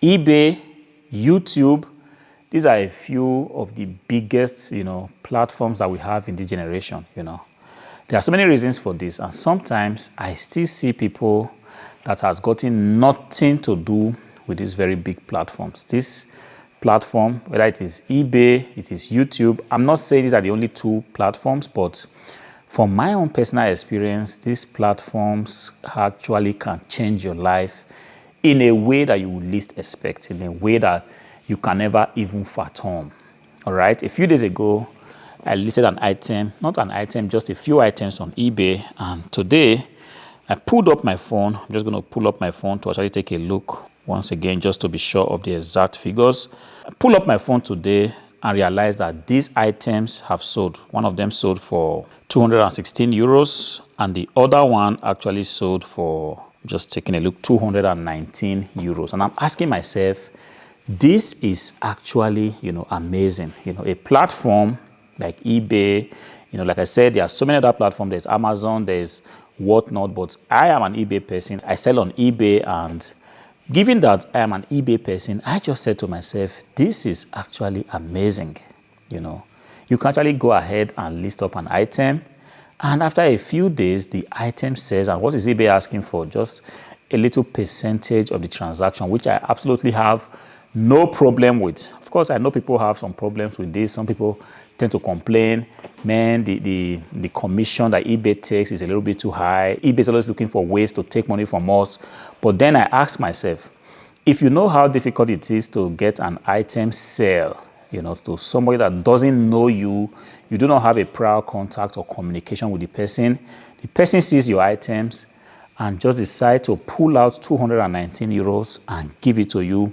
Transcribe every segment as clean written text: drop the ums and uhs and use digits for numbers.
eBay, YouTube, these are a few of the biggest, platforms that we have in this generation, There are so many reasons for this, and sometimes I still see people that has gotten nothing to do with these very big platforms. This platform, whether it is eBay, it is YouTube, I'm not saying these are the only two platforms, but from my own personal experience, these platforms actually can change your life in a way that you would least expect, in a way that you can never even fathom. All right. A few days ago, I listed an item, not an item, just a few items on eBay. And today, I pulled up my phone. I'm just going to pull up my phone to actually take a look once again, just to be sure of the exact figures. I pull up my phone today and realized that these items have sold. One of them sold for 216 euros, and the other one actually sold for, just taking a look, 219 euros. And I'm asking myself, this is actually, amazing. A platform like eBay, like I said, there are so many other platforms. There's Amazon, there's whatnot, but I am an eBay person. I sell on eBay, and given that I am an eBay person, I just said to myself, this is actually amazing. You can actually go ahead and list up an item, and after a few days, the item says, and what is eBay asking for? Just a little percentage of the transaction, which I absolutely have no problem with. Of course, I know people have some problems with this. Some people tend to complain, man, the commission that eBay takes is a little bit too high. eBay is always looking for ways to take money from us. But then I ask myself, if you know how difficult it is to get an item sale, to somebody that doesn't know you, you do not have a prior contact or communication with the person sees your items and just decide to pull out 219 euros and give it to you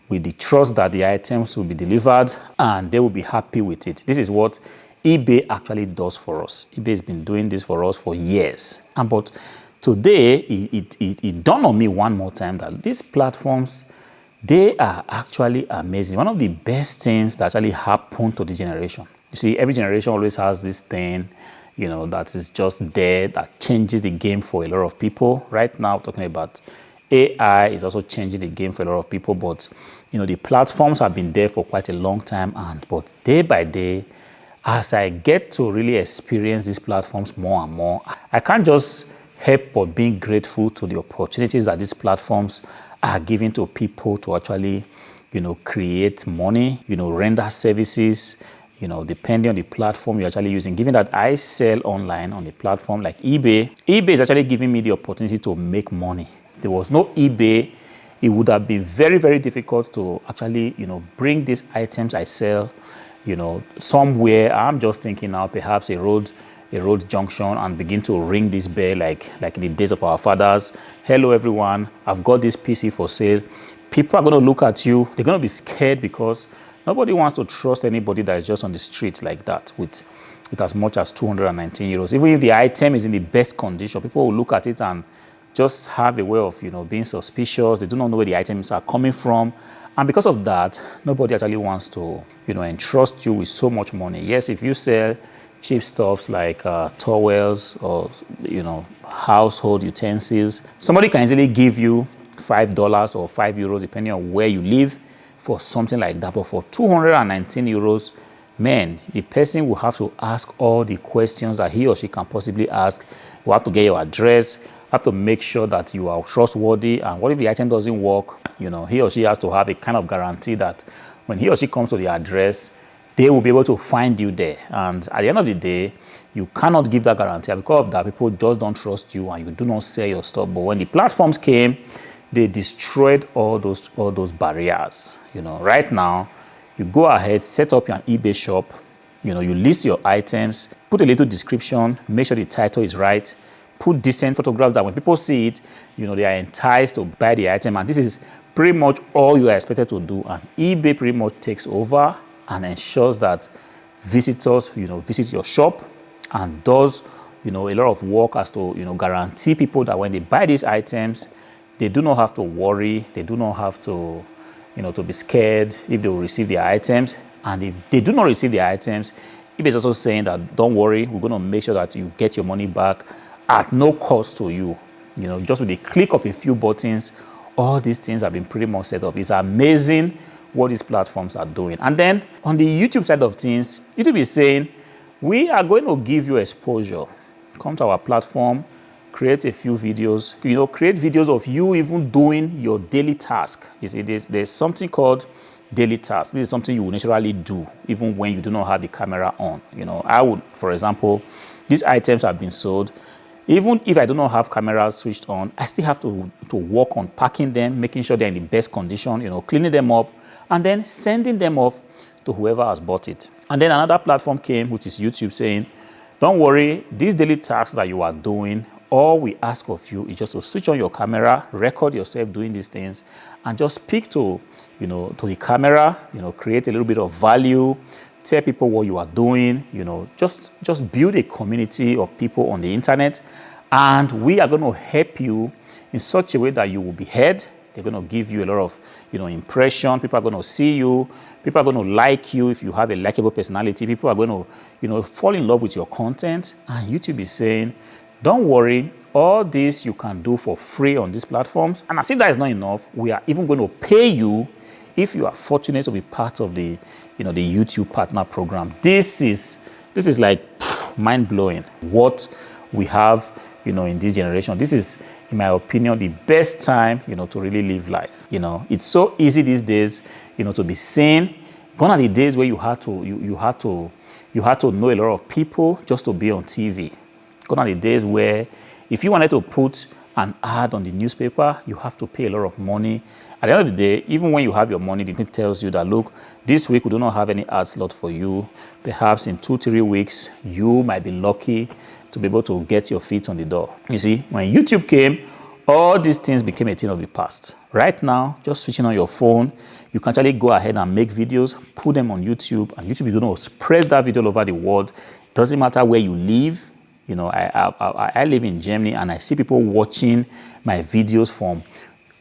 with the trust that the items will be delivered and they will be happy with it. This is what eBay actually does for us. eBay has been doing this for us for years. But today, it dawned on me one more time that these platforms, they are actually amazing. One of the best things that actually happened to the generation. You see, every generation always has this thing, that is just there, that changes the game for a lot of people. Right now, talking about AI is also changing the game for a lot of people, but the platforms have been there for quite a long time, but day by day, as I get to really experience these platforms more and more, I can't just help but being grateful to the opportunities that these platforms are giving to people to actually, create money, render services, depending on the platform you're actually using. Given that I sell online on a platform like eBay, eBay is actually giving me the opportunity to make money. If there was no eBay, it would have been very, very difficult to actually, bring these items I sell, somewhere. I'm just thinking now, perhaps a road junction, and begin to ring this bell like in the days of our fathers. Hello, everyone. I've got this PC for sale. People are going to look at you. They're going to be scared because nobody wants to trust anybody that is just on the street like that with as much as 219 euros. Even if the item is in the best condition, people will look at it and just have a way of, being suspicious. They do not know where the items are coming from. And because of that, nobody actually wants to, entrust you with so much money. Yes, if you sell cheap stuffs like towels or, household utensils, somebody can easily give you $5 or €5, depending on where you live, for something like that. But for 219 euros, man, the person will have to ask all the questions that he or she can possibly ask. You have to get your address, have to make sure that you are trustworthy. And what if the item doesn't work? He or she has to have a kind of guarantee that when he or she comes to the address, they will be able to find you there. And at the end of the day, you cannot give that guarantee. Because of that, people just don't trust you and you do not sell your stuff. But when the platforms came, they destroyed all those barriers. Right now, you go ahead, set up your eBay shop. You list your items, put a little description, make sure the title is right, put decent photographs that when people see it, they are enticed to buy the item. And this is pretty much all you are expected to do. And eBay pretty much takes over and ensures that visitors, visit your shop, and does, a lot of work as to, guarantee people that when they buy these items, they do not have to worry. They do not have to, to be scared if they will receive their items. And if they do not receive their items, eBay is also saying that, don't worry, we're going to make sure that you get your money back at no cost to you. Just with the click of a few buttons all these things have been pretty much set up. It's amazing what these platforms are doing. And then on the YouTube side of things, YouTube is saying, we are going to give you exposure. Come to our platform, create a few videos, create videos of you even doing your daily task. You see, there's something called daily task. This is something you will naturally do even when you do not have the camera on. I would, for example, these items have been sold. Even if I do not have cameras switched on, I still have to work on packing them, making sure they're in the best condition, cleaning them up, and then sending them off to whoever has bought it. And then another platform came, which is YouTube, saying, don't worry, these daily tasks that you are doing, all we ask of you is just to switch on your camera, record yourself doing these things, and just speak to the camera, create a little bit of value, tell people what you are doing, just build a community of people on the internet. And we are going to help you in such a way that you will be heard. They're going to give you a lot of, impression. People are going to see you. People are going to like you if you have a likable personality. People are going to, fall in love with your content. And YouTube is saying, don't worry, all this you can do for free on these platforms. And as if that is not enough, we are even going to pay you if you are fortunate to be part of the, the YouTube Partner Program. This is like mind-blowing what we have, in this generation. This is, in my opinion, the best time, to really live life. It's so easy these days, to be seen. Gone are the days where you had to know a lot of people just to be on TV. Gone are the days where if you wanted to put an ad on the newspaper, you have to pay a lot of money. At the end of the day, even when you have your money, the company tells you that, look, this week we do not have any ad slot for you. Perhaps in 2-3 weeks, you might be lucky to be able to get your feet on the door. You see, when YouTube came, all these things became a thing of the past. Right now, just switching on your phone, you can actually go ahead and make videos, put them on YouTube, and YouTube is going to spread that video all over the world. Doesn't matter where you live. I live in Germany, and I see people watching my videos from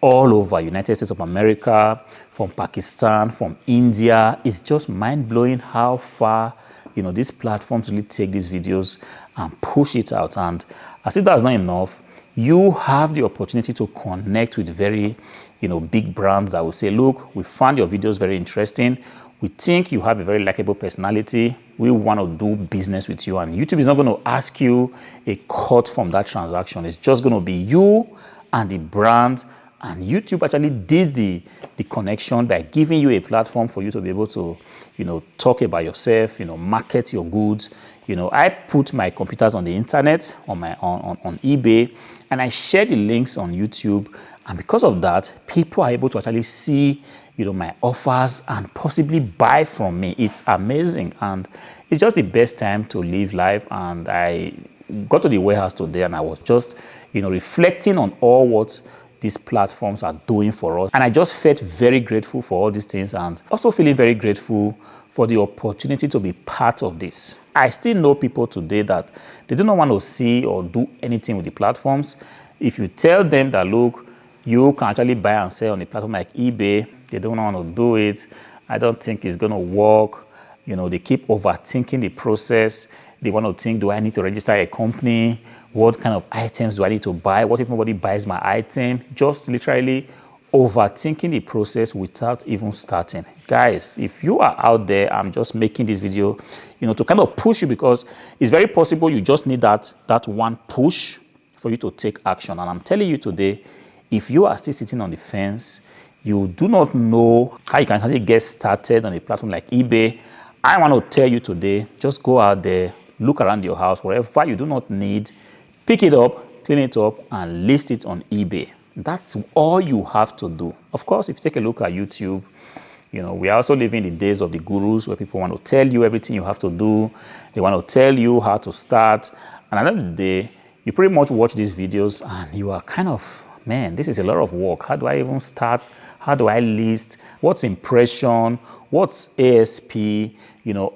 all over United States of America, from Pakistan, from India. It's just mind-blowing how far these platforms really take these videos and push it out. And as if that's not enough, you have the opportunity to connect with very big brands that will say, look, we found your videos very interesting. We think you have a very likable personality. We want to do business with you. And YouTube is not going to ask you a cut from that transaction. It's just going to be you and the brand. And YouTube actually did the connection by giving you a platform for you to be able to, talk about yourself, market your goods. I put my computers on the internet, on eBay, and I share the links on YouTube. And because of that, people are able to actually see, my offers and possibly buy from me. It's amazing. And it's just the best time to live life. And I got to the warehouse today and I was just, reflecting on all what these platforms are doing for us. And I just felt very grateful for all these things and also feeling very grateful for the opportunity to be part of this. I still know people today that they do not want to see or do anything with the platforms. If you tell them that, look, you can actually buy and sell on a platform like eBay, they don't want to do it. I don't think it's going to work. They keep overthinking the process. They want to think, do I need to register a company? What kind of items do I need to buy? What if nobody buys my item? Just literally overthinking the process without even starting. Guys, if you are out there, I'm just making this video, to kind of push you, because it's very possible you just need that one push for you to take action. And I'm telling you today, if you are still sitting on the fence, you do not know how you can actually get started on a platform like eBay, I want to tell you today, just go out there, look around your house, whatever you do not need, pick it up, clean it up, and list it on eBay. That's all you have to do. Of course, if you take a look at YouTube, we are also living the days of the gurus where people want to tell you everything you have to do. They want to tell you how to start. And at the end of the day, you pretty much watch these videos and you are kind of, man, this is a lot of work. How do I even start? How do I list? What's impression? What's ASP?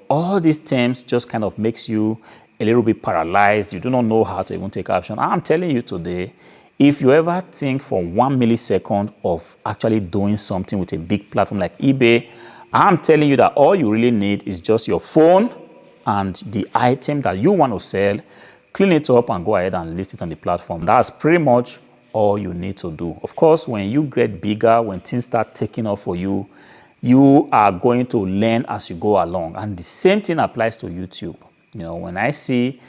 All these terms just kind of makes you a little bit paralyzed. You do not know how to even take action. I'm telling you today, if you ever think for 1 millisecond of actually doing something with a big platform like eBay, I'm telling you that all you really need is just your phone and the item that you want to sell, clean it up and go ahead and list it on the platform. That's pretty much all you need to do. Of course, when you get bigger, when things start taking off for you, you are going to learn as you go along. And the same thing applies to YouTube. You know, when I see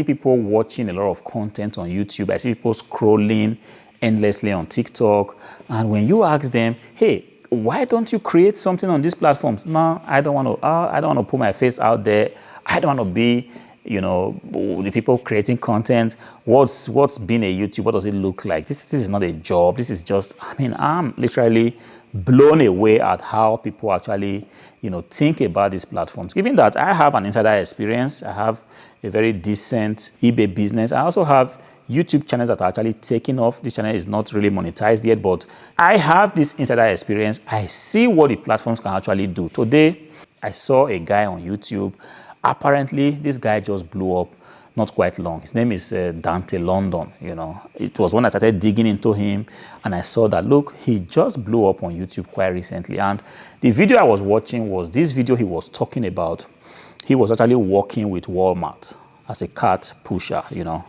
people watching a lot of content on YouTube, I see people scrolling endlessly on TikTok. And when you ask them, hey, why don't you create something on these platforms? No, I don't want to put my face out there. I don't want to be, you know, the people creating content. What's being a YouTube? What does it look like? This is not a job. This is just, I mean, I'm literally blown away at how people actually, you know, think about these platforms. Given that I have an insider experience, I have a very decent eBay business. I also have YouTube channels that are actually taking off. This channel is not really monetized yet, but I have this insider experience. I see what the platforms can actually do. Today, I saw a guy on YouTube. Apparently, this guy just blew up not quite long. His name is Dante London. You know, it was when I started digging into him and I saw that, look, he just blew up on YouTube quite recently. And the video I was watching was this video he was talking about. He was actually working with Walmart as a cart pusher, you know.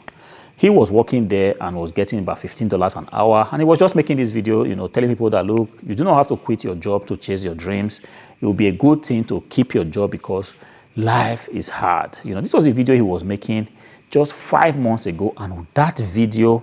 He was working there and was getting about $15 an hour. And he was just making this video, you know, telling people that, look, you do not have to quit your job to chase your dreams. It will be a good thing to keep your job because life is hard. You know, this was the video he was making just 5 months ago. And that video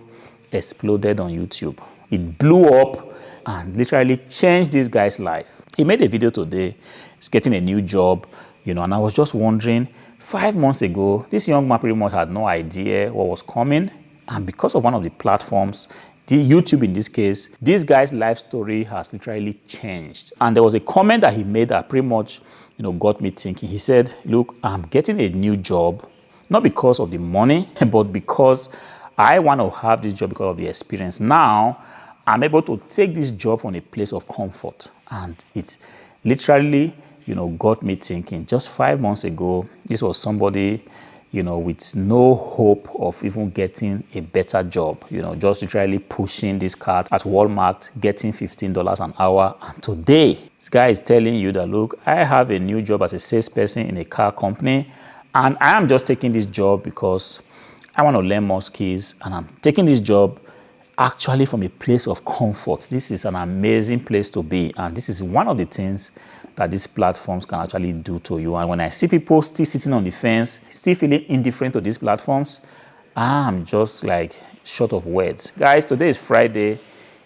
exploded on YouTube. It blew up and literally changed this guy's life. He made a video today. He's getting a new job, you know, and I was just wondering, 5 months ago, this young man pretty much had no idea what was coming. And because of one of the platforms, the YouTube in this case, this guy's life story has literally changed. And there was a comment that he made that pretty much, you know, got me thinking. He said, look, I'm getting a new job, not because of the money, but because I want to have this job because of the experience. Now, I'm able to take this job from a place of comfort. And it literally, you know, got me thinking. Just 5 months ago, this was somebody, you know, with no hope of even getting a better job, you know, just literally pushing this cart at Walmart, getting $15 an hour. And today, this guy is telling you that, look, I have a new job as a salesperson in a car company, and I am just taking this job because I want to learn more skills, and I'm taking this job actually from a place of comfort. This is an amazing place to be, and this is one of the things that these platforms can actually do to you. And when I see people still sitting on the fence, still feeling indifferent to these platforms, I'm just like short of words. Guys, today is Friday.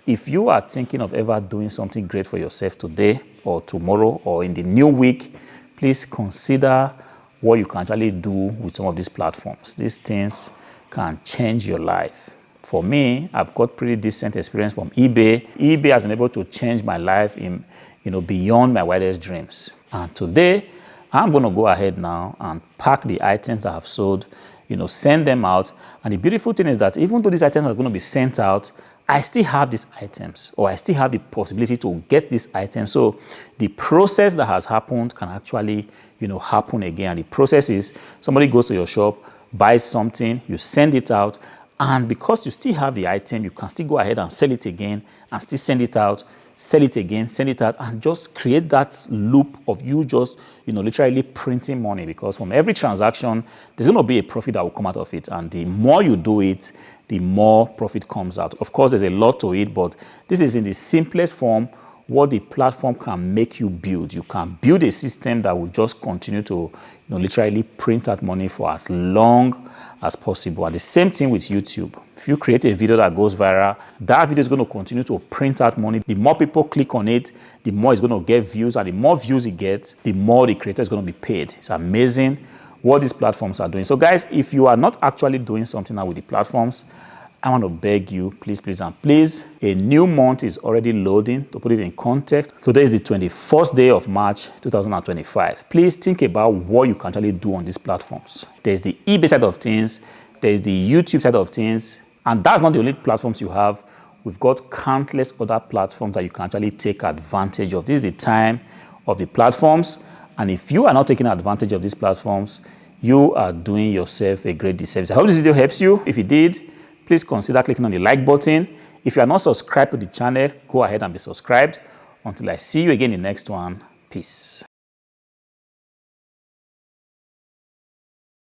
If you are thinking of ever doing something great for yourself today or tomorrow or in the new week, please consider what you can actually do with some of these platforms. These things can change your life. For me, I've got pretty decent experience from eBay. eBay has been able to change my life in, you know, beyond my wildest dreams. And today, I'm going to go ahead now and pack the items that I've sold, you know, send them out. And the beautiful thing is that even though these items are going to be sent out, I still have these items, or I still have the possibility to get these items. So the process that has happened can actually, you know, happen again. And the process is somebody goes to your shop, buys something, you send it out, and because you still have the item, you can still go ahead and sell it again and still send it out, sell it again, send it out, and just create that loop of you just, you know, literally printing money. Because from every transaction, there's going to be a profit that will come out of it. And the more you do it, the more profit comes out. Of course, there's a lot to it, but this is in the simplest form what the platform can make you build. You can build a system that will just continue to, you know, literally print that money for as long as possible. And the same thing with YouTube. If you create a video that goes viral, that video is going to continue to print out money. The more people click on it, the more it's going to get views, and the more views it gets, the more the creator is going to be paid. It's amazing what these platforms are doing. So guys, if you are not actually doing something now with the platforms, I want to beg you, please, please, and please, a new month is already loading. To put it in context, today is the 21st day of March, 2025. Please think about what you can actually do on these platforms. There's the eBay side of things, there's the YouTube side of things, and that's not the only platforms you have. We've got countless other platforms that you can actually take advantage of. This is the time of the platforms, and if you are not taking advantage of these platforms, you are doing yourself a great disservice. I hope this video helps you. If it did, please consider clicking on the like button. If you are not subscribed to the channel, go ahead and be subscribed. Until I see you again in the next one, peace.